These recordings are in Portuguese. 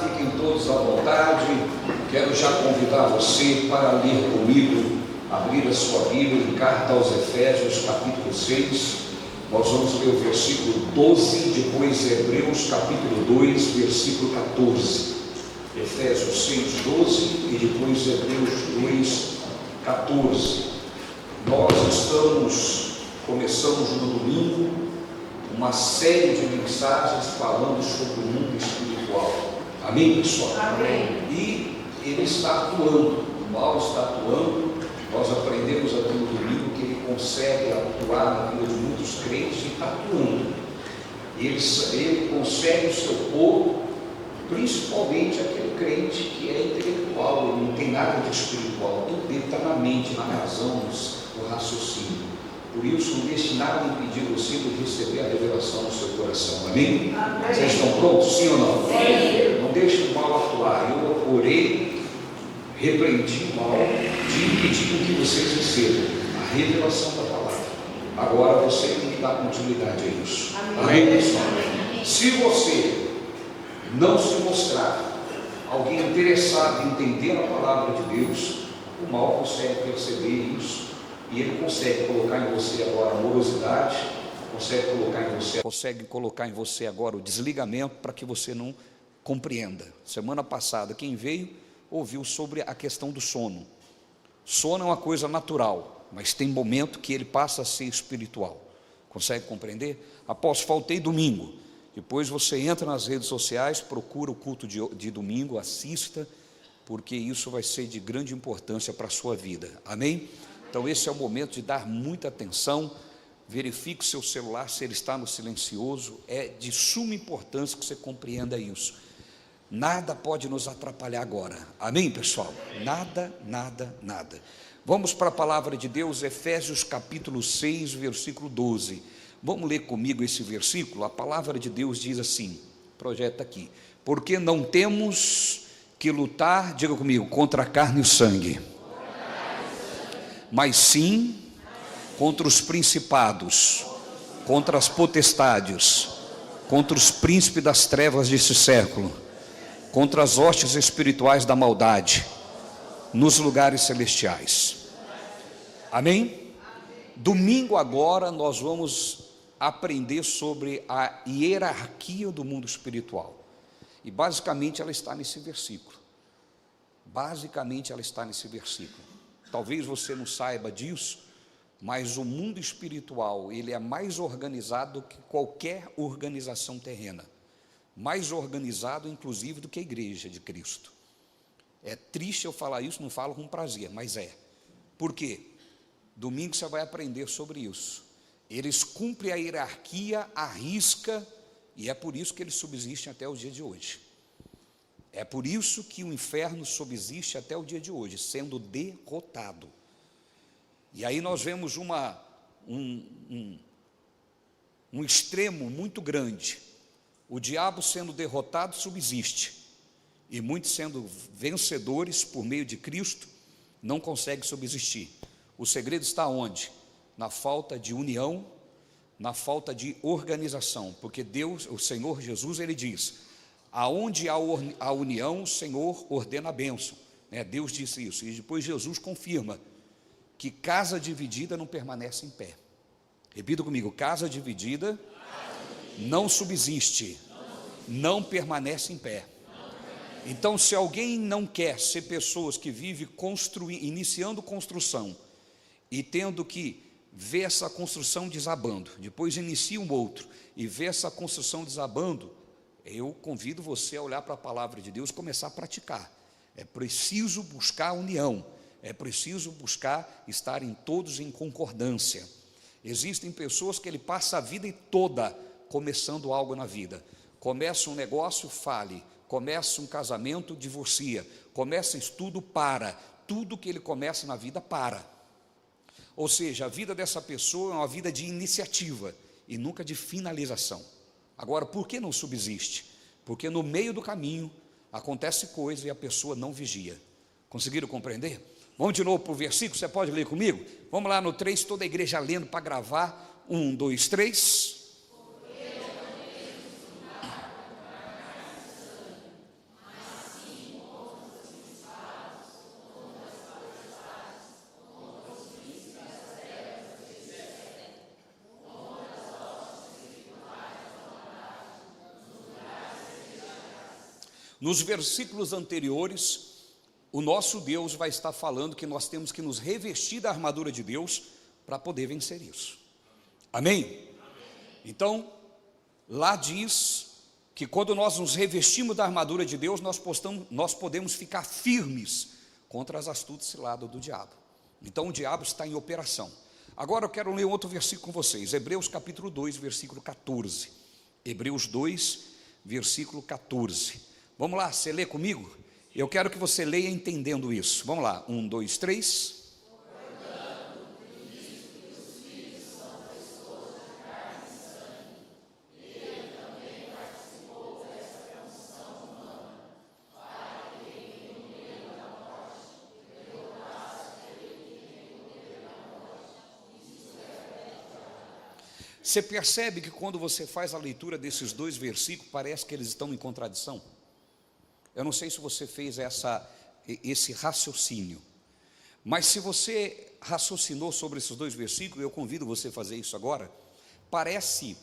fiquem todos à vontade. Quero já convidar você para ler comigo, abrir a sua Bíblia em Carta aos Efésios, capítulo 6. Nós vamos ler o versículo 12, depois Hebreus, capítulo 2, versículo 14. Efésios 6, 12 e depois Hebreus 2, 14. Nós começamos no domingo uma série de mensagens falando sobre o mundo espiritual. Amém, pessoal? Amém. E ele está atuando, o mal está atuando. Nós aprendemos aqui no domingo que ele consegue atuar na vida de muitos crentes e está atuando. Ele consegue se opor, principalmente aquele crente que é intelectual, ele não tem nada de espiritual, tudo dele está na mente, na razão, no raciocínio. Por isso, não deixe nada impedir você de receber a revelação no seu coração. Amém? Amém. Vocês estão prontos? Sim ou não? Sim. Não deixe o mal atuar. Eu orei, repreendi o mal, de impedir que vocês recebam a revelação da palavra. Agora você tem que dar continuidade a isso. Amém, pessoal? Se você não se mostrar alguém interessado em entender a palavra de Deus, o mal consegue perceber isso. E ele consegue colocar em você agora a morosidade, consegue colocar em você agora o desligamento para que você não compreenda. Semana passada, quem veio, ouviu sobre a questão do sono. Sono é uma coisa natural, mas tem momento que ele passa a ser espiritual. Consegue compreender? Após, faltei domingo. Depois você entra nas redes sociais, procura o culto de domingo, assista, porque isso vai ser de grande importância para a sua vida. Amém? Então esse é o momento de dar muita atenção. Verifique o seu celular, se ele está no silencioso. É de suma importância que você compreenda isso. Nada pode nos atrapalhar agora. Amém, pessoal? Nada, nada, nada. Vamos para a palavra de Deus, Efésios capítulo 6, versículo 12. Vamos ler comigo esse versículo. A palavra de Deus diz assim, projeta aqui: porque não temos que lutar, diga comigo, contra a carne e o sangue, mas sim contra os principados, contra as potestades, contra os príncipes das trevas desse século, contra as hostes espirituais da maldade nos lugares celestiais. Amém? Domingo agora nós vamos aprender sobre a hierarquia do mundo espiritual. E basicamente ela está nesse versículo. Talvez você não saiba disso, mas o mundo espiritual, ele é mais organizado que qualquer organização terrena. Mais organizado, inclusive, do que a igreja de Cristo. É triste eu falar isso, não falo com prazer, mas é. Por quê? Domingo você vai aprender sobre isso. Eles cumprem a hierarquia à risca, e é por isso que eles subsistem até o dia de hoje. É por isso que o inferno subsiste até o dia de hoje, sendo derrotado. E aí nós vemos um extremo muito grande. O diabo sendo derrotado subsiste, e muitos sendo vencedores por meio de Cristo não conseguem subsistir. O segredo está onde? Na falta de união, na falta de organização, porque Deus, o Senhor Jesus, ele diz: aonde há a união, o Senhor ordena a bênção. Deus disse isso, e depois Jesus confirma que casa dividida não permanece em pé. Repita comigo: casa dividida não subsiste, não permanece em pé. Então, se alguém não quer ser pessoas que vivem iniciando construção e tendo que ver essa construção desabando, depois inicia um outro e vê essa construção desabando, eu convido você a olhar para a palavra de Deus e começar a praticar. É preciso buscar a união, é preciso buscar estarem todos em concordância. Existem pessoas que ele passa a vida toda começando algo na vida. Começa um negócio, fale. Começa um casamento, divorcia. Começa estudo, para. Tudo que ele começa na vida, para. Ou seja, a vida dessa pessoa é uma vida de iniciativa e nunca de finalização. Agora, por que não subsiste? Porque no meio do caminho acontece coisa e a pessoa não vigia. Conseguiram compreender? Vamos de novo para o versículo, você pode ler comigo? Vamos lá no 3, toda a igreja lendo para gravar. 1, 2, 3. Nos versículos anteriores, o nosso Deus vai estar falando que nós temos que nos revestir da armadura de Deus para poder vencer isso. Amém? Então, lá diz que quando nós nos revestimos da armadura de Deus, nós podemos ficar firmes contra as astutas ciladas do diabo. Então o diabo está em operação. Agora eu quero ler outro versículo com vocês, Hebreus capítulo 2, versículo 14. Hebreus 2, versículo 14. Vamos lá, você lê comigo? Eu quero que você leia entendendo isso. Vamos lá, 1, 2, 3. Você percebe que quando você faz a leitura desses dois versículos, parece que eles estão em contradição? Eu não sei se você fez esse raciocínio, mas se você raciocinou sobre esses dois versículos, eu convido você a fazer isso agora. Parece,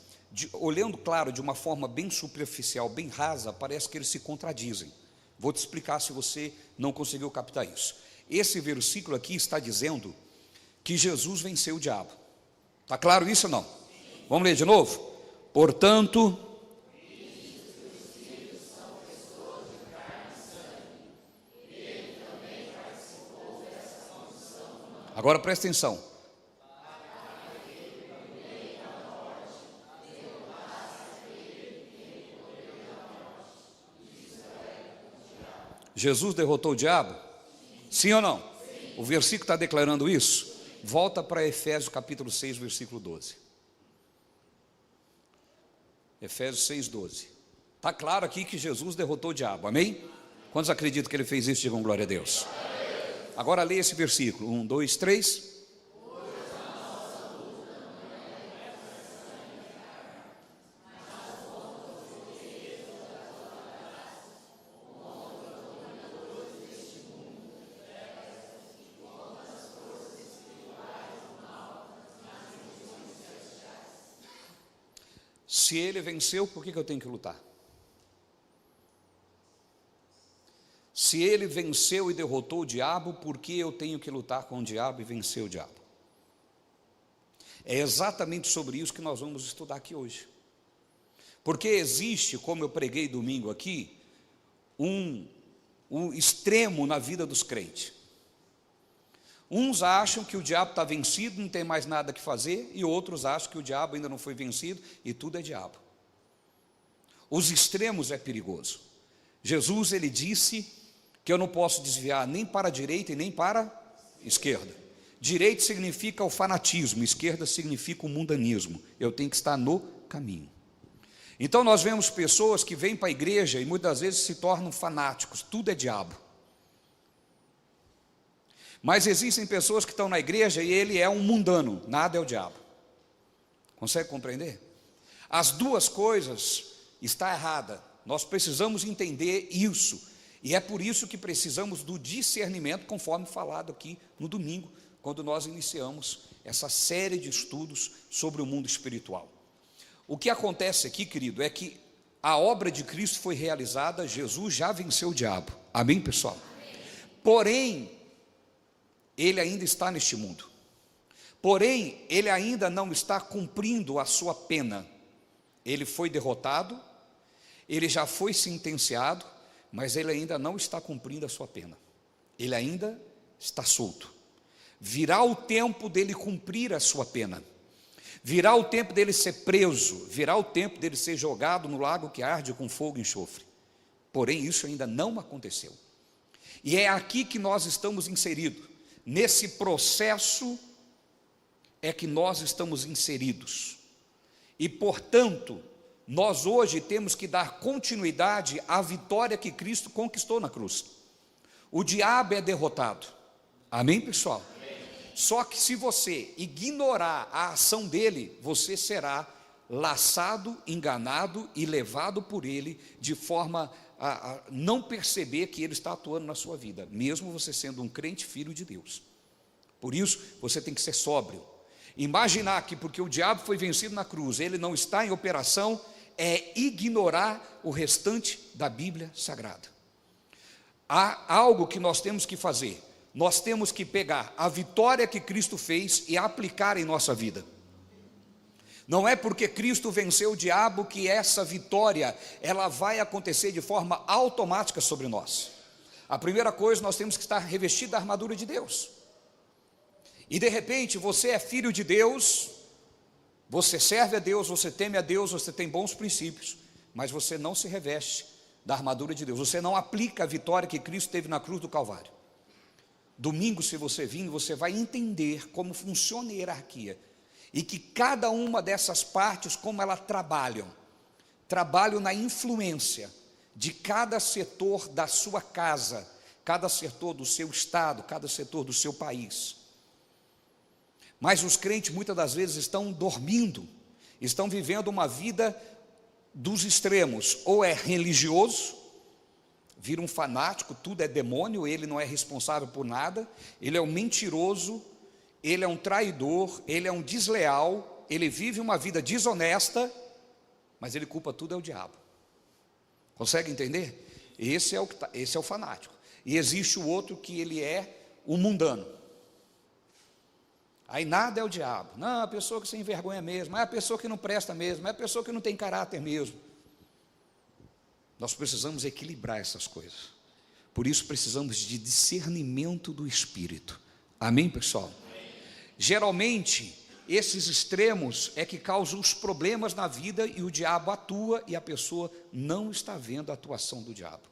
olhando claro, de uma forma bem superficial, bem rasa, parece que eles se contradizem. Vou te explicar se você não conseguiu captar isso. Esse versículo aqui está dizendo que Jesus venceu o diabo. Está claro isso ou não? Vamos ler de novo? Portanto, agora presta atenção. Jesus derrotou o diabo? Sim ou não? O versículo está declarando isso? Volta para Efésios capítulo 6, versículo 12. Efésios 6, 12. Está claro aqui que Jesus derrotou o diabo, amém? Quantos acreditam que ele fez isso? Digam glória a Deus. Agora leia esse versículo, 1, 2, 3. Se ele venceu, por que eu tenho que lutar? Se ele venceu e derrotou o diabo, por que eu tenho que lutar com o diabo e vencer o diabo? É exatamente sobre isso que nós vamos estudar aqui hoje. Porque existe, como eu preguei domingo aqui, um extremo na vida dos crentes. Uns acham que o diabo está vencido, não tem mais nada que fazer, e outros acham que o diabo ainda não foi vencido e tudo é diabo. Os extremos é perigoso. Jesus, ele disse que eu não posso desviar nem para a direita e nem para a esquerda. Direita significa o fanatismo, esquerda significa o mundanismo. Eu tenho que estar no caminho. Então nós vemos pessoas que vêm para a igreja e muitas vezes se tornam fanáticos, tudo é diabo. Mas existem pessoas que estão na igreja e ele é um mundano, nada é o diabo. Consegue compreender? As duas coisas estão erradas. Nós precisamos entender isso. E é por isso que precisamos do discernimento, conforme falado aqui no domingo, quando nós iniciamos essa série de estudos sobre o mundo espiritual. O que acontece aqui, querido, é que a obra de Cristo foi realizada, Jesus já venceu o diabo. Amém, pessoal? Porém, ele ainda está neste mundo. Porém, ele ainda não está cumprindo a sua pena. Ele foi derrotado, ele já foi sentenciado, mas ele ainda não está cumprindo a sua pena. Ele ainda está solto. Virá o tempo dele cumprir a sua pena. Virá o tempo dele ser preso, virá o tempo dele ser jogado no lago que arde com fogo e enxofre. Porém, isso ainda não aconteceu. E é aqui que nós estamos inseridos. Nesse processo é que nós estamos inseridos. E, portanto, nós hoje temos que dar continuidade à vitória que Cristo conquistou na cruz. O diabo é derrotado. Amém, pessoal? Só que se você ignorar a ação dele, você será laçado, enganado e levado por ele de forma a não perceber que ele está atuando na sua vida, mesmo você sendo um crente filho de Deus. Por isso, você tem que ser sóbrio. Imaginar que porque o diabo foi vencido na cruz, ele não está em operação, é ignorar o restante da Bíblia Sagrada. Há algo que nós temos que fazer. Nós temos que pegar a vitória que Cristo fez e aplicar em nossa vida. Não é porque Cristo venceu o diabo que essa vitória ela vai acontecer de forma automática sobre nós. A primeira coisa, nós temos que estar revestido da armadura de Deus. E de repente você é filho de Deus, você serve a Deus, você teme a Deus, você tem bons princípios, mas você não se reveste da armadura de Deus, você não aplica a vitória que Cristo teve na cruz do Calvário. Domingo, se você vir, você vai entender como funciona a hierarquia, e que cada uma dessas partes, como elas trabalham na influência de cada setor da sua casa, cada setor do seu estado, cada setor do seu país. Mas os crentes muitas das vezes estão dormindo, estão vivendo uma vida dos extremos, ou é religioso, vira um fanático, tudo é demônio, ele não é responsável por nada, ele é um mentiroso, ele é um traidor, ele é um desleal, ele vive uma vida desonesta, mas ele culpa tudo ao diabo. Consegue entender? Esse é o fanático. E existe o outro que ele é o mundano. Aí nada é o diabo. Não, a pessoa que sem vergonha mesmo, é a pessoa que não presta mesmo, é a pessoa que não tem caráter mesmo. Nós precisamos equilibrar essas coisas. Por isso precisamos de discernimento do Espírito. Amém, pessoal? Geralmente, esses extremos é que causam os problemas na vida e o diabo atua e a pessoa não está vendo a atuação do diabo.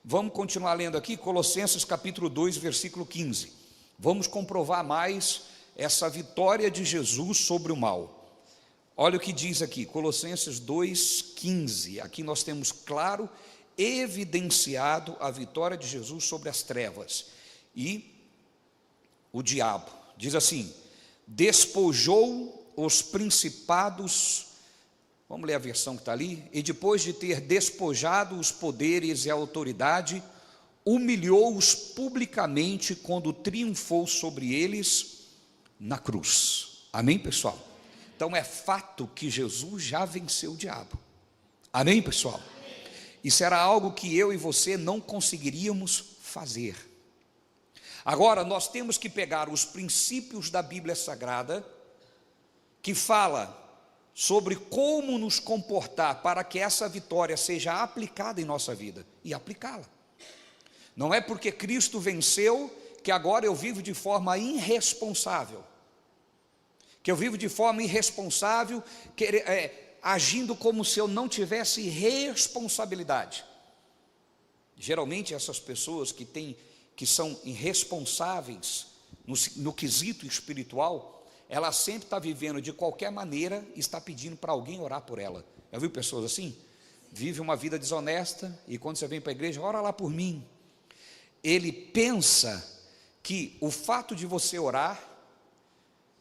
Vamos continuar lendo aqui, Colossenses capítulo 2, versículo 15. Vamos comprovar mais essa vitória de Jesus sobre o mal. Olha o que diz aqui, Colossenses 2, 15. Aqui nós temos claro, evidenciado a vitória de Jesus sobre as trevas e o diabo. Diz assim: despojou os principados, vamos ler a versão que está ali, e depois de ter despojado os poderes e a autoridade, humilhou-os publicamente quando triunfou sobre eles na cruz. Amém, pessoal? Então é fato que Jesus já venceu o diabo. Amém, pessoal? Isso era algo que eu e você não conseguiríamos fazer. Agora nós temos que pegar os princípios da Bíblia Sagrada, que fala sobre como nos comportar para que essa vitória seja aplicada em nossa vida, e aplicá-la. Não é porque Cristo venceu que agora eu vivo de forma irresponsável, agindo como se eu não tivesse responsabilidade. Geralmente essas pessoas que são irresponsáveis no quesito espiritual, ela sempre está vivendo de qualquer maneira e está pedindo para alguém orar por ela. Já viu pessoas assim? Vive uma vida desonesta e quando você vem para a igreja, ora lá por mim. Ele pensa que o fato de você orar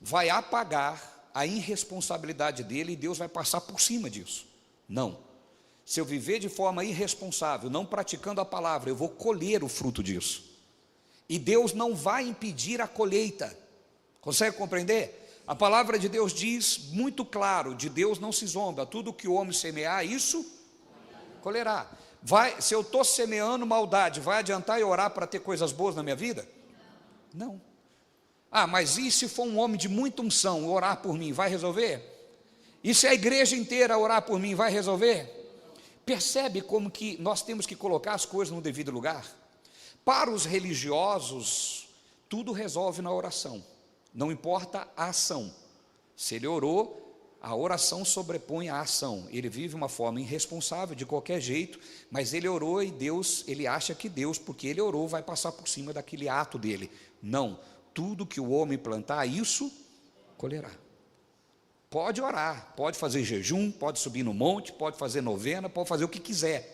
vai apagar a irresponsabilidade dele e Deus vai passar por cima disso. Não. Se eu viver de forma irresponsável, não praticando a palavra, eu vou colher o fruto disso. E Deus não vai impedir a colheita. Consegue compreender? A palavra de Deus diz muito claro, de Deus não se zomba, tudo que o homem semear, isso colherá. Se eu estou semeando maldade, vai adiantar eu orar para ter coisas boas na minha vida? Não. Mas e se for um homem de muita unção, orar por mim, vai resolver? E se a igreja inteira orar por mim, vai resolver? Percebe como que nós temos que colocar as coisas no devido lugar? Para os religiosos, tudo resolve na oração. Não importa a ação. Se ele orou, a oração sobrepõe a ação. Ele vive uma forma irresponsável, de qualquer jeito, mas ele orou e Deus, ele acha que Deus, porque ele orou, vai passar por cima daquele ato dele. Não. Tudo que o homem plantar, isso colherá. Pode orar, pode fazer jejum, pode subir no monte, pode fazer novena, pode fazer o que quiser.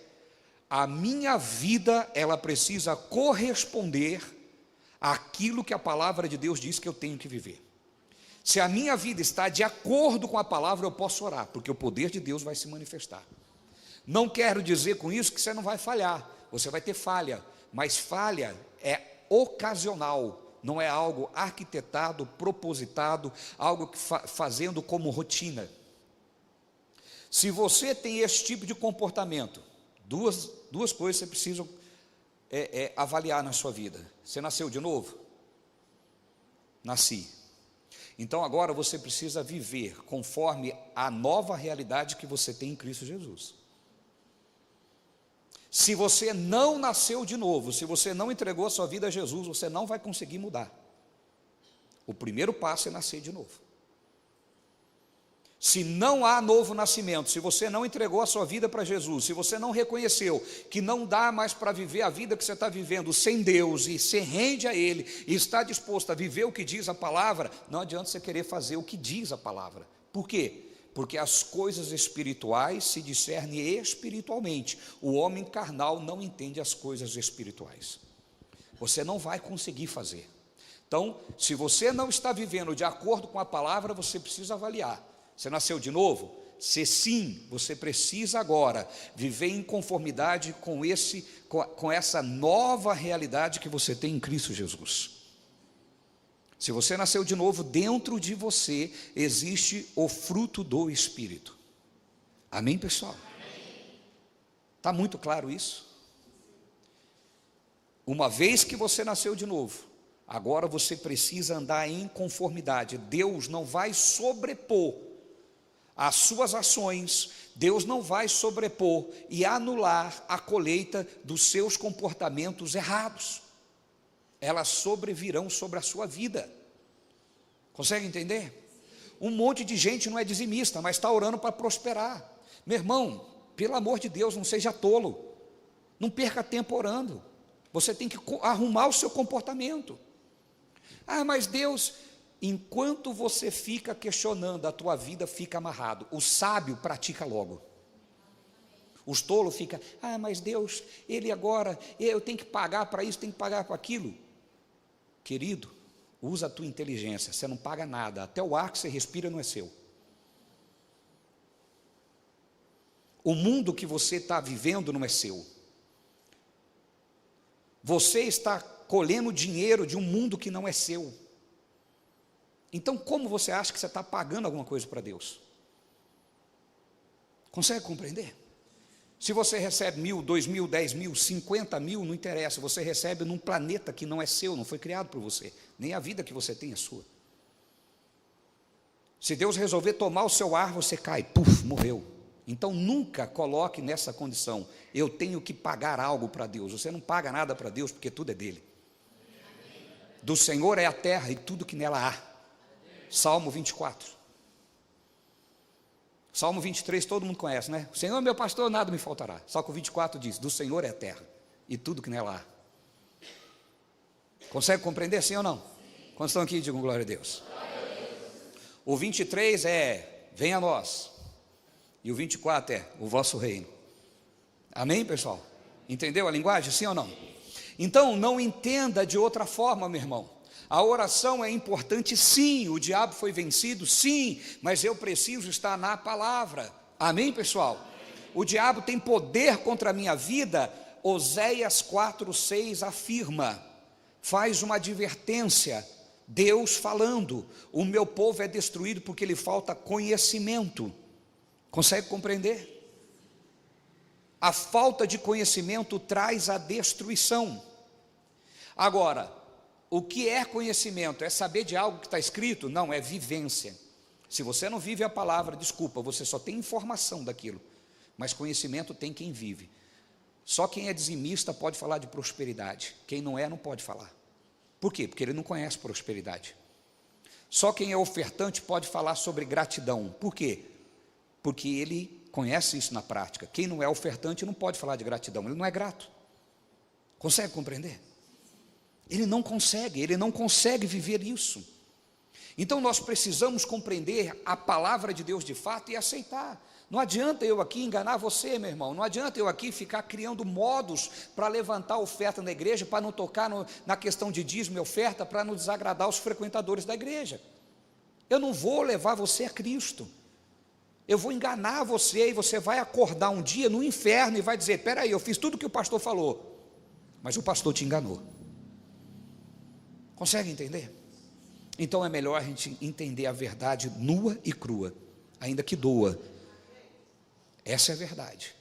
A minha vida, ela precisa corresponder àquilo que a palavra de Deus diz que eu tenho que viver. Se a minha vida está de acordo com a palavra, eu posso orar, porque o poder de Deus vai se manifestar. Não quero dizer com isso que você não vai falhar, você vai ter falha, mas falha é ocasional, não é algo arquitetado, propositado, algo que fazendo como rotina. Se você tem esse tipo de comportamento, duas coisas você precisa avaliar na sua vida. Você nasceu de novo? Nasci. Então agora você precisa viver conforme a nova realidade que você tem em Cristo Jesus. Se você não nasceu de novo, se você não entregou a sua vida a Jesus, você não vai conseguir mudar. O primeiro passo é nascer de novo. Se não há novo nascimento, se você não entregou a sua vida para Jesus, se você não reconheceu que não dá mais para viver a vida que você está vivendo sem Deus, e se rende a Ele, e está disposto a viver o que diz a palavra, não adianta você querer fazer o que diz a palavra. Por quê? Porque as coisas espirituais se discernem espiritualmente. O homem carnal não entende as coisas espirituais. Você não vai conseguir fazer. Então, se você não está vivendo de acordo com a palavra, você precisa avaliar. Você nasceu de novo? Se sim, você precisa agora viver em conformidade com essa nova realidade que você tem em Cristo Jesus. Se você nasceu de novo, dentro de você existe o fruto do Espírito. Amém, pessoal? Está muito claro isso? Uma vez que você nasceu de novo, agora você precisa andar em conformidade. Deus não vai sobrepor as suas ações, Deus não vai sobrepor e anular a colheita dos seus comportamentos errados. Elas sobrevirão sobre a sua vida. Consegue entender? Um monte de gente não é dizimista, mas está orando para prosperar. Meu irmão, pelo amor de Deus, não seja tolo. Não perca tempo orando. Você tem que arrumar o seu comportamento. Ah, mas Deus, enquanto você fica questionando, a tua vida fica amarrado. O sábio pratica logo. Os tolos ficam, ah, mas Deus, Ele agora, eu tenho que pagar para isso, tenho que pagar para aquilo. Querido, usa a tua inteligência, você não paga nada, até o ar que você respira não é seu. O mundo que você está vivendo não é seu. Você está colhendo dinheiro de um mundo que não é seu. Então, como você acha que você está pagando alguma coisa para Deus? Consegue compreender? Se você recebe 1.000, 2.000, 10.000, 50.000, não interessa, você recebe num planeta que não é seu, não foi criado por você, nem a vida que você tem é sua. Se Deus resolver tomar o seu ar, você cai, puf, morreu. Então nunca coloque nessa condição, eu tenho que pagar algo para Deus. Você não paga nada para Deus, porque tudo é dele. Do Senhor é a terra e tudo que nela há. Salmo 24. Salmo 23 todo mundo conhece, né? O Senhor é meu pastor, nada me faltará. Só que o 24 diz, do Senhor é a terra e tudo que nela há. Consegue compreender, sim ou não? Quantos estão aqui, digam glória a Deus. O 23 é, venha a nós. E o 24 é, o vosso reino. Amém, pessoal? Entendeu a linguagem, sim ou não? Então, não entenda de outra forma, meu irmão. A oração é importante, sim, o diabo foi vencido, sim, mas eu preciso estar na palavra. Amém, pessoal? O diabo tem poder contra a minha vida. Oséias 4:6 afirma, faz uma advertência, Deus falando, o meu povo é destruído porque lhe falta conhecimento. Consegue compreender? A falta de conhecimento traz a destruição. Agora, o que é conhecimento? É saber de algo que está escrito? Não, é vivência. Se você não vive a palavra, desculpa, você só tem informação daquilo. Mas conhecimento tem quem vive. Só quem é dizimista pode falar de prosperidade. Quem não é, não pode falar. Por quê? Porque ele não conhece prosperidade. Só quem é ofertante pode falar sobre gratidão. Por quê? Porque ele conhece isso na prática. Quem não é ofertante não pode falar de gratidão, ele não é grato. Consegue compreender? Ele não consegue viver isso. Então nós precisamos compreender a palavra de Deus de fato e aceitar. Não adianta eu aqui enganar você, meu irmão, não adianta eu aqui ficar criando modos para levantar oferta na igreja, para não tocar na questão de dízimo e oferta, para não desagradar os frequentadores da igreja. Eu não vou levar você a Cristo. Eu vou enganar você e você vai acordar um dia no inferno e vai dizer, espera aí, eu fiz tudo o que o pastor falou, mas o pastor te enganou. Consegue entender? Então é melhor a gente entender a verdade nua e crua, ainda que doa. Essa é a verdade.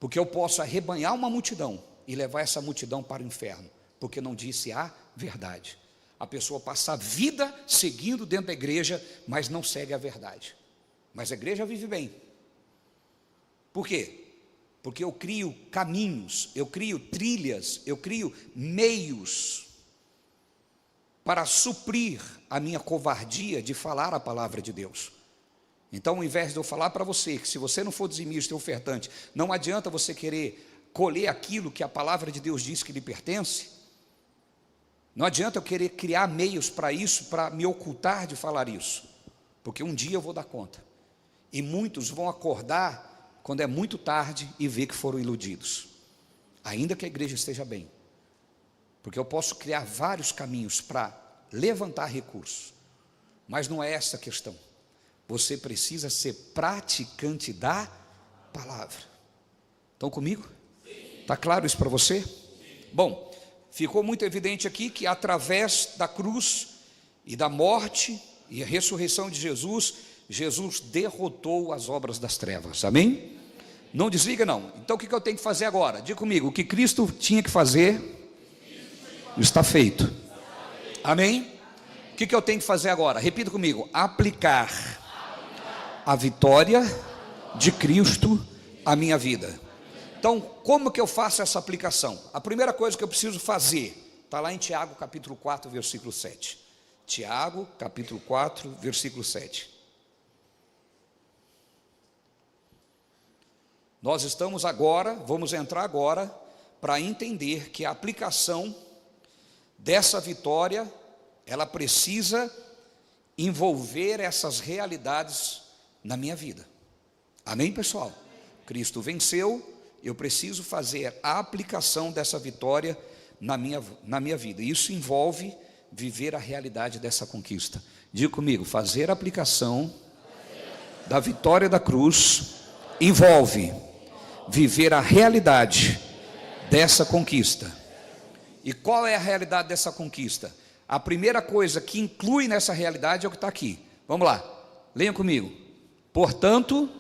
Porque eu posso arrebanhar uma multidão e levar essa multidão para o inferno, porque não disse a verdade. A pessoa passa a vida seguindo dentro da igreja, mas não segue a verdade. Mas a igreja vive bem. Por quê? Porque eu crio caminhos, eu crio trilhas, eu crio meios para suprir a minha covardia de falar a palavra de Deus. Então, ao invés de eu falar para você que se você não for dizimista e ofertante, não adianta você querer colher aquilo que a palavra de Deus diz que lhe pertence, não adianta eu querer criar meios para isso, para me ocultar de falar isso, porque um dia eu vou dar conta, e muitos vão acordar quando é muito tarde e ver que foram iludidos, ainda que a igreja esteja bem, porque eu posso criar vários caminhos para levantar recursos, mas não é essa a questão. Você precisa ser praticante da palavra. Estão comigo? Está claro isso para você? Bom, ficou muito evidente aqui que através da cruz e da morte e a ressurreição de Jesus, Jesus derrotou as obras das trevas, amém? Não desliga não. Então o que eu tenho que fazer agora? Diga comigo, o que Cristo tinha que fazer, está feito, amém? O que eu tenho que fazer agora? Repita comigo, aplicar a vitória de Cristo à minha vida. Então, como que eu faço essa aplicação? A primeira coisa que eu preciso fazer, está lá em Tiago capítulo 4, versículo 7. Tiago capítulo 4, versículo 7. Nós estamos agora, vamos entrar agora, para entender que a aplicação dessa vitória, ela precisa envolver essas realidades na minha vida, amém, pessoal? Cristo venceu, eu preciso fazer a aplicação dessa vitória na minha vida, isso envolve viver a realidade dessa conquista. Diga comigo, fazer a aplicação da vitória da cruz envolve viver a realidade dessa conquista. E qual é a realidade dessa conquista? A primeira coisa que inclui nessa realidade é o que está aqui, vamos lá, leiam comigo. Portanto,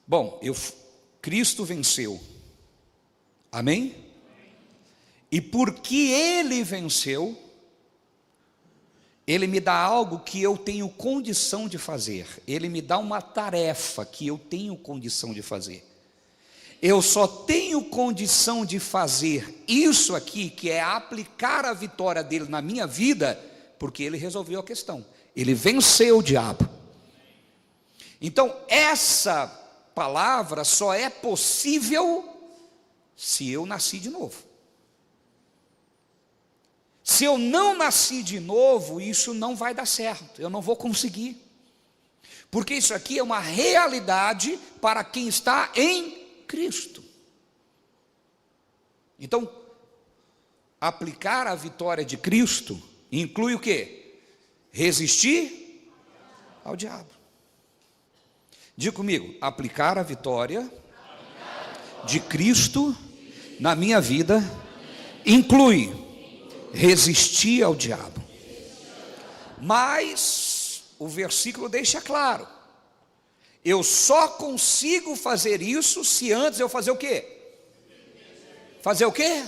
bom, Cristo venceu, amém? E porque Ele venceu, Ele me dá algo que eu tenho condição de fazer, Ele me dá uma tarefa que eu tenho condição de fazer. Eu só tenho condição de fazer isso aqui, que é aplicar a vitória dele na minha vida, porque ele resolveu a questão, ele venceu o diabo. Então, essa palavra só é possível se eu nasci de novo. Se eu não nasci de novo, isso não vai dar certo, eu não vou conseguir, porque isso aqui é uma realidade para quem está em Cristo. Então, aplicar a vitória de Cristo inclui o quê? Resistir ao diabo. Diga comigo, aplicar a vitória de Cristo na minha vida inclui resistir ao diabo. Mas o versículo deixa claro, eu só consigo fazer isso se antes eu fazer o quê? Fazer o quê?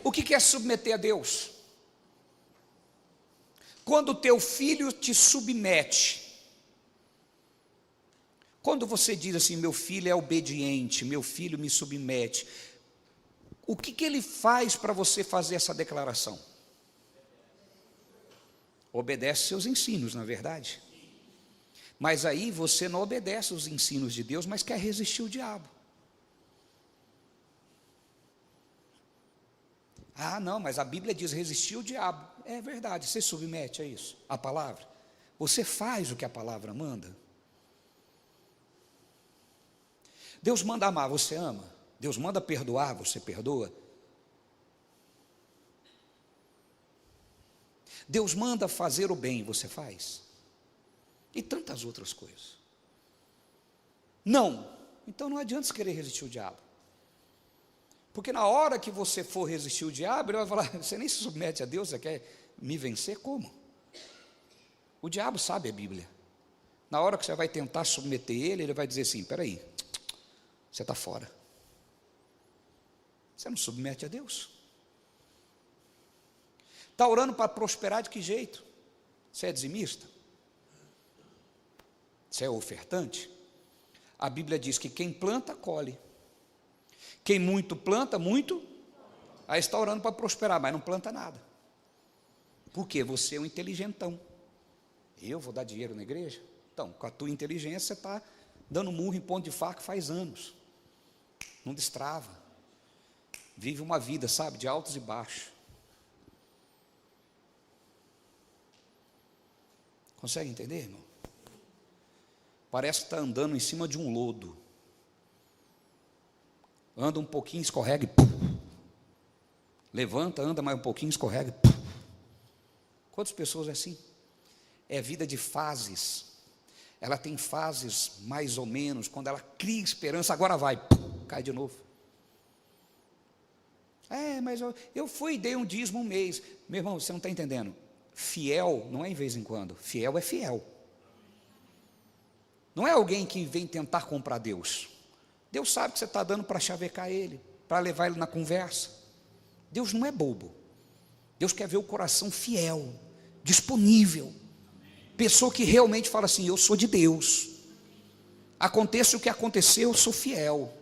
O que é submeter a Deus? Quando o teu filho te submete, quando você diz assim, meu filho é obediente, meu filho me submete, o que ele faz para você fazer essa declaração? Obedece seus ensinos, na verdade. Mas aí você não obedece os ensinos de Deus, mas quer resistir o diabo. Ah, não, mas a Bíblia diz resistir o diabo. É verdade, você submete a isso, a palavra. Você faz o que a palavra manda. Deus manda amar, você ama. Deus manda perdoar, você perdoa. Deus manda fazer o bem, você faz. E tantas outras coisas. Não, então não adianta você querer resistir o diabo. Porque na hora que você for resistir o diabo, ele vai falar: você nem se submete a Deus, você quer me vencer? Como? O diabo sabe a Bíblia. Na hora que você vai tentar submeter ele, ele vai dizer assim: espera aí, você está fora. Você não submete a Deus. Está orando para prosperar de que jeito? Você é dizimista? Você é ofertante? A Bíblia diz que quem planta, colhe. Quem muito planta, muito. Aí está orando para prosperar, mas não planta nada. Por quê? Você é um inteligentão. Eu vou dar dinheiro na igreja? Então, com a tua inteligência, você está dando murro em ponto de faca faz anos. Não destrava. Vive uma vida, sabe, de altos e baixos. Consegue entender, irmão? Parece que está andando em cima de um lodo. Anda um pouquinho, escorrega e pum. Levanta, anda mais um pouquinho, escorrega e pum. Quantas pessoas é assim? É vida de fases. Ela tem fases mais ou menos. Quando ela cria esperança, agora vai, pum, cai de novo. Mas eu fui e dei um dízimo um mês. Meu irmão, você não está entendendo. Fiel não é em vez em quando. Fiel é fiel. Não é alguém que vem tentar comprar Deus. Deus sabe que você está dando para chavecar ele, para levar ele na conversa. Deus não é bobo. Deus quer ver o coração fiel, disponível. Pessoa que realmente fala assim: eu sou de Deus. Aconteça o que acontecer, eu sou fiel.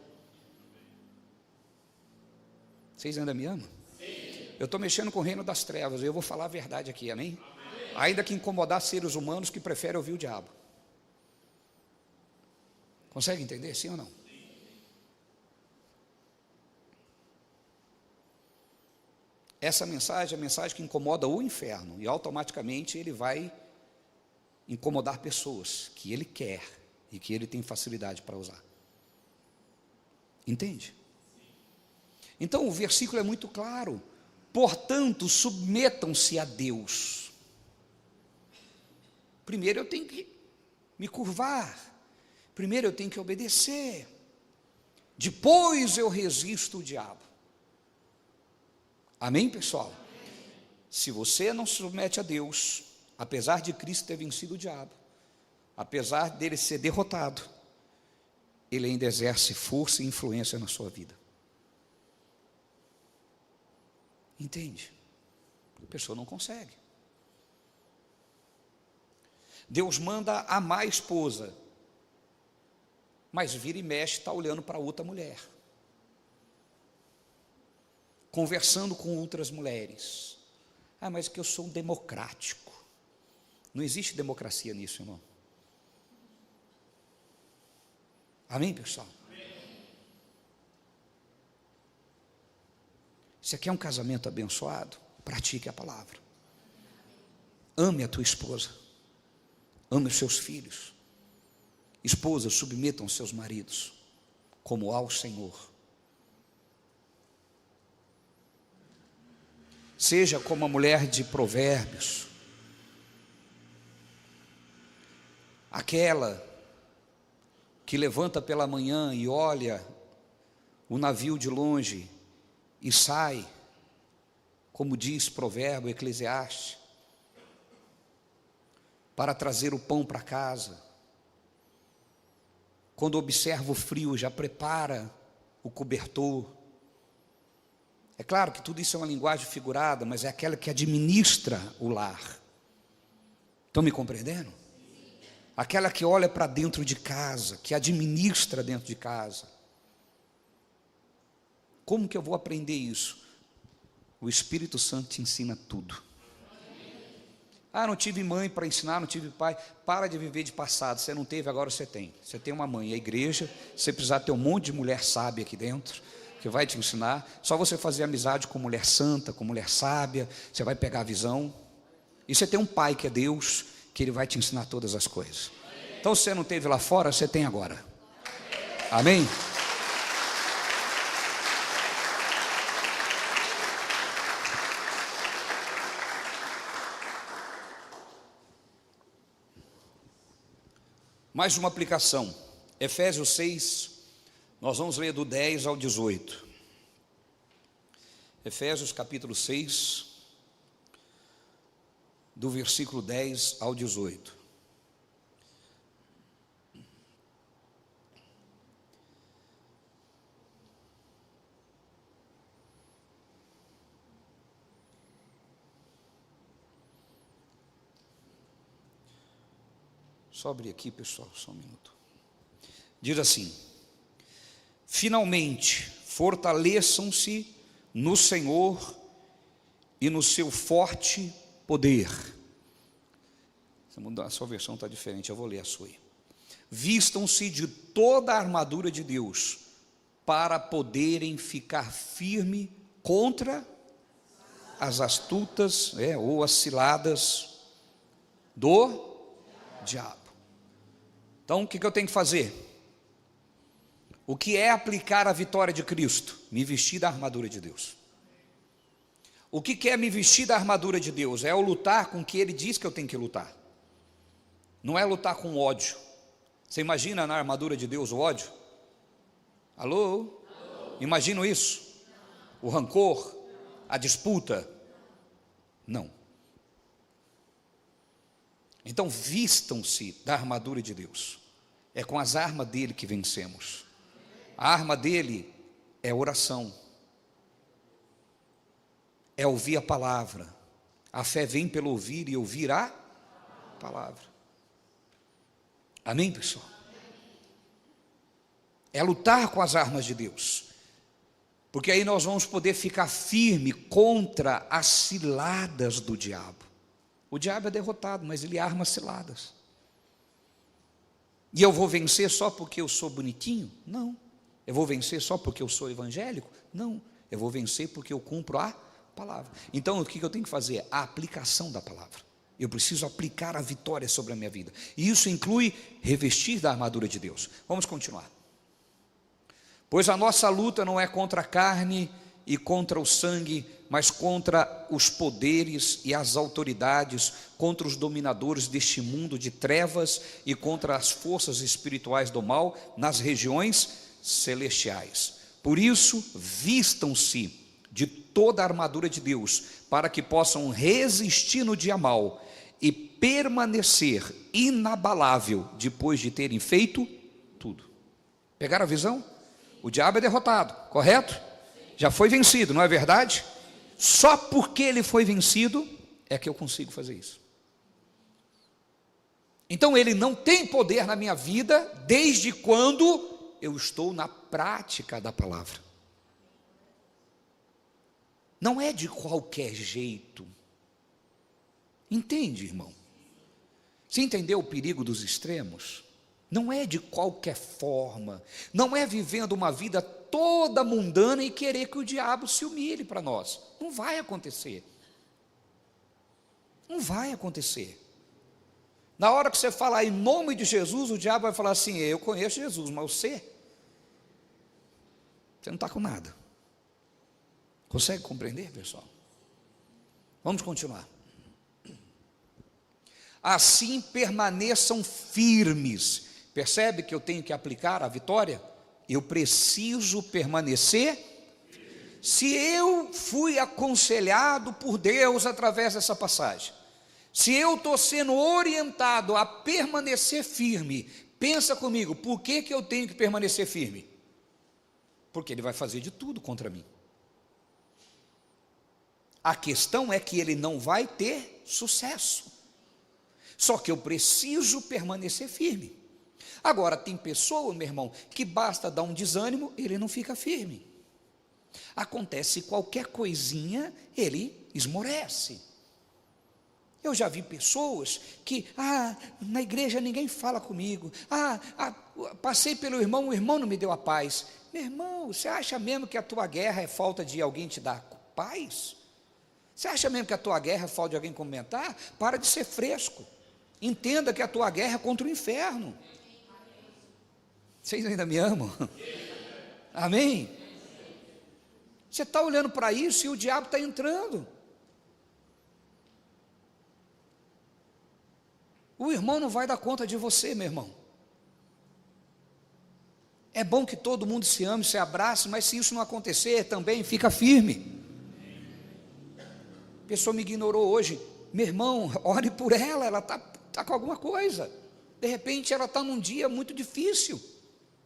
Vocês ainda me amam? Sim. Eu estou mexendo com o reino das trevas, e eu vou falar a verdade aqui, amém? Ainda que incomodar seres humanos que preferem ouvir o diabo. Consegue entender, sim ou não? Essa mensagem é a mensagem que incomoda o inferno, e automaticamente ele vai incomodar pessoas que ele quer e que ele tem facilidade para usar. Entende? Então o versículo é muito claro: portanto, submetam-se a Deus. Primeiro eu tenho que me curvar, primeiro eu tenho que obedecer, depois eu resisto o diabo. Amém, pessoal? Se você não se submete a Deus, apesar de Cristo ter vencido o diabo, apesar dele ser derrotado, ele ainda exerce força e influência na sua vida. Entende? A pessoa não consegue. Deus manda amar a esposa, mas vira e mexe, está olhando para outra mulher, conversando com outras mulheres. Mas que eu sou um democrático. Não existe democracia nisso, irmão. Amém, pessoal? Você quer um casamento abençoado? Pratique a palavra. Ame a tua esposa. Ame os seus filhos. Esposas, submetam os seus maridos como ao Senhor. Seja como a mulher de Provérbios, aquela que levanta pela manhã e olha o navio de longe e sai, como diz Provérbio, Eclesiastes, para trazer o pão para casa. Quando observa o frio, já prepara o cobertor. É claro que tudo isso é uma linguagem figurada, mas é aquela que administra o lar. Estão me compreendendo? Aquela que olha para dentro de casa, que administra dentro de casa. Como que eu vou aprender isso? O Espírito Santo te ensina tudo. Não tive mãe para ensinar, não tive pai. Para de viver de passado. Você não teve, agora você tem. Você tem uma mãe, a igreja. Você precisar ter um monte de mulher sábia aqui dentro, que vai te ensinar. Só você fazer amizade com mulher santa, com mulher sábia, você vai pegar a visão. E você tem um pai que é Deus, que ele vai te ensinar todas as coisas. Então, se você não teve lá fora, você tem agora. Amém? Mais uma aplicação. Efésios 6, nós vamos ler do 10 ao 18. Efésios capítulo 6, do versículo 10 ao 18. Só abrir aqui, pessoal, só um minuto. Diz assim: finalmente, fortaleçam-se no Senhor e no seu forte poder. A sua versão está diferente, eu vou ler a sua aí. Vistam-se de toda a armadura de Deus, para poderem ficar firme contra as astutas, ou as ciladas do diabo. Então, o que eu tenho que fazer? O que é aplicar a vitória de Cristo? Me vestir da armadura de Deus. O que é me vestir da armadura de Deus? É eu lutar com o que Ele diz que eu tenho que lutar. Não é lutar com ódio. Você imagina na armadura de Deus o ódio? Alô? Imagina isso? O rancor? A disputa? Não. Então vistam-se da armadura de Deus. É com as armas dele que vencemos. A arma dele é oração, é ouvir a palavra. A fé vem pelo ouvir e ouvir a palavra. Amém, pessoal? É lutar com as armas de Deus, porque aí nós vamos poder ficar firme contra as ciladas do diabo. O diabo é derrotado, mas ele arma ciladas. E eu vou vencer só porque eu sou bonitinho? Não. Eu vou vencer só porque eu sou evangélico? Não. Eu vou vencer porque eu cumpro a palavra. Então o que eu tenho que fazer? A aplicação da palavra. Eu preciso aplicar a vitória sobre a minha vida. E isso inclui revestir da armadura de Deus. Vamos continuar. Pois a nossa luta não é contra a carne e contra o sangue, mas contra os poderes e as autoridades, contra os dominadores deste mundo de trevas e contra as forças espirituais do mal nas regiões celestiais. Por isso, vistam-se de toda a armadura de Deus, para que possam resistir no dia mau e permanecer inabalável depois de terem feito tudo. Pegaram a visão? O diabo é derrotado, correto? Já foi vencido, não é verdade? Só porque ele foi vencido é que eu consigo fazer isso. Então ele não tem poder na minha vida desde quando eu estou na prática da palavra. Não é de qualquer jeito. Entende, irmão? Você entendeu o perigo dos extremos? Não é de qualquer forma. Não é vivendo uma vida toda mundana e querer que o diabo se humilhe para nós. Não vai acontecer. Não vai acontecer. Na hora que você falar em nome de Jesus, o diabo vai falar assim: eu conheço Jesus, mas você não está com nada. Consegue compreender, pessoal? Vamos continuar. Assim permaneçam firmes. Percebe que eu tenho que aplicar a vitória? Eu preciso permanecer. Se eu fui aconselhado por Deus através dessa passagem, se eu estou sendo orientado a permanecer firme, pensa comigo, por que eu tenho que permanecer firme? Porque ele vai fazer de tudo contra mim. A questão é que ele não vai ter sucesso. Só que eu preciso permanecer firme. Agora, tem pessoa, meu irmão, que basta dar um desânimo, ele não fica firme. Acontece qualquer coisinha, ele esmorece. Eu já vi pessoas que, na igreja ninguém fala comigo. Passei pelo irmão, o irmão não me deu a paz. Meu irmão, você acha mesmo que a tua guerra é falta de alguém te dar paz? Você acha mesmo que a tua guerra é falta de alguém comentar? Para de ser fresco. Entenda que a tua guerra é contra o inferno. Vocês ainda me amam? Amém? Você está olhando para isso e o diabo está entrando. O irmão não vai dar conta de você, meu irmão. É bom que todo mundo se ame, se abrace, mas se isso não acontecer, também fica firme. pessoa me ignorou hoje. Meu irmão, ore por ela, ela está com alguma coisa. De repente ela está num dia muito difícil.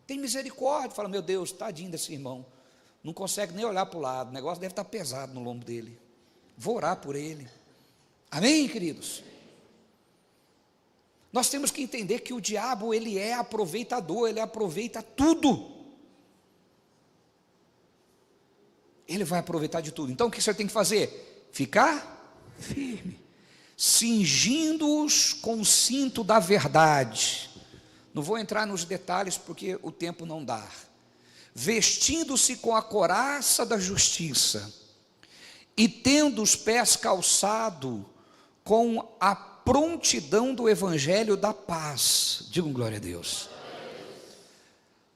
Tem misericórdia. Fala, meu Deus, tadinho desse irmão. Não consegue nem olhar para o lado. O negócio deve estar pesado no lombo dele. Vou orar por ele. Amém, queridos? Nós temos que entender que o diabo, ele é aproveitador, ele aproveita tudo. Ele vai aproveitar de tudo. Então o que você tem que fazer? Ficar firme, cingindo-os com o cinto da verdade. Não vou entrar nos detalhes porque o tempo não dá. Vestindo-se com a couraça da justiça e tendo os pés calçados com a prontidão do evangelho da paz. Digam glória a Deus.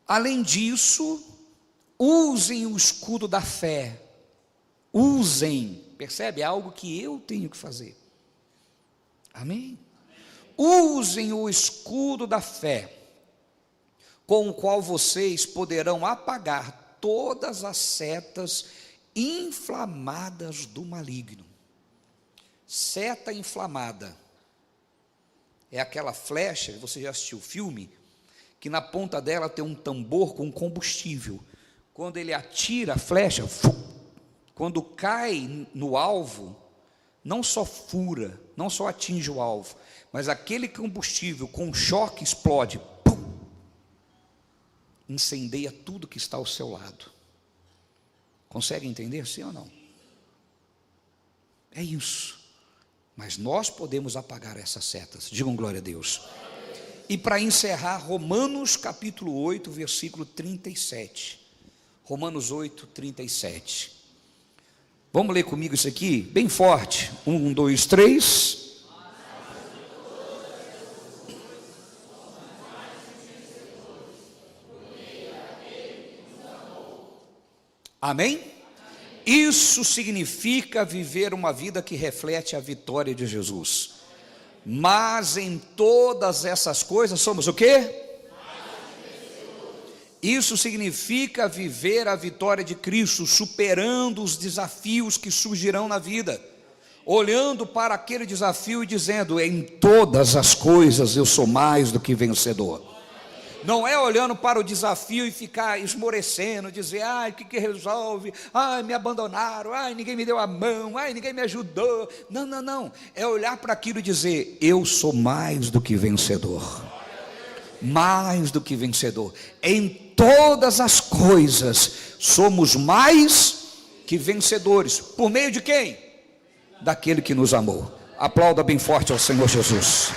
Além disso, usem o escudo da fé. Usem, percebe? É algo que eu tenho que fazer. Amém? Usem o escudo da fé, com o qual vocês poderão apagar todas as setas inflamadas do maligno. Seta inflamada é aquela flecha, você já assistiu o filme, que na ponta dela tem um tambor com combustível. Quando ele atira a flecha, quando cai no alvo, não só fura, não só atinge o alvo, mas aquele combustível com choque explode, incendeia tudo que está ao seu lado. Consegue entender, sim ou não? É isso. Mas nós podemos apagar essas setas. Digam glória a Deus. E para encerrar, Romanos capítulo 8, versículo 37. Romanos 8, 37. Vamos ler comigo isso aqui, bem forte. 1, 2, 3. Amém? Isso significa viver uma vida que reflete a vitória de Jesus. Mas em todas essas coisas somos o quê? Isso significa viver a vitória de Cristo, superando os desafios que surgirão na vida, olhando para aquele desafio e dizendo, em todas as coisas eu sou mais do que vencedor. Não é olhando para o desafio e ficar esmorecendo, dizer, ai, o que resolve? Ai, me abandonaram, ai, ninguém me deu a mão, ai, ninguém me ajudou. Não, não, não. É olhar para aquilo e dizer, eu sou mais do que vencedor. Mais do que vencedor. Em todas as coisas, somos mais que vencedores. Por meio de quem? Daquele que nos amou. Aplauda bem forte ao Senhor Jesus.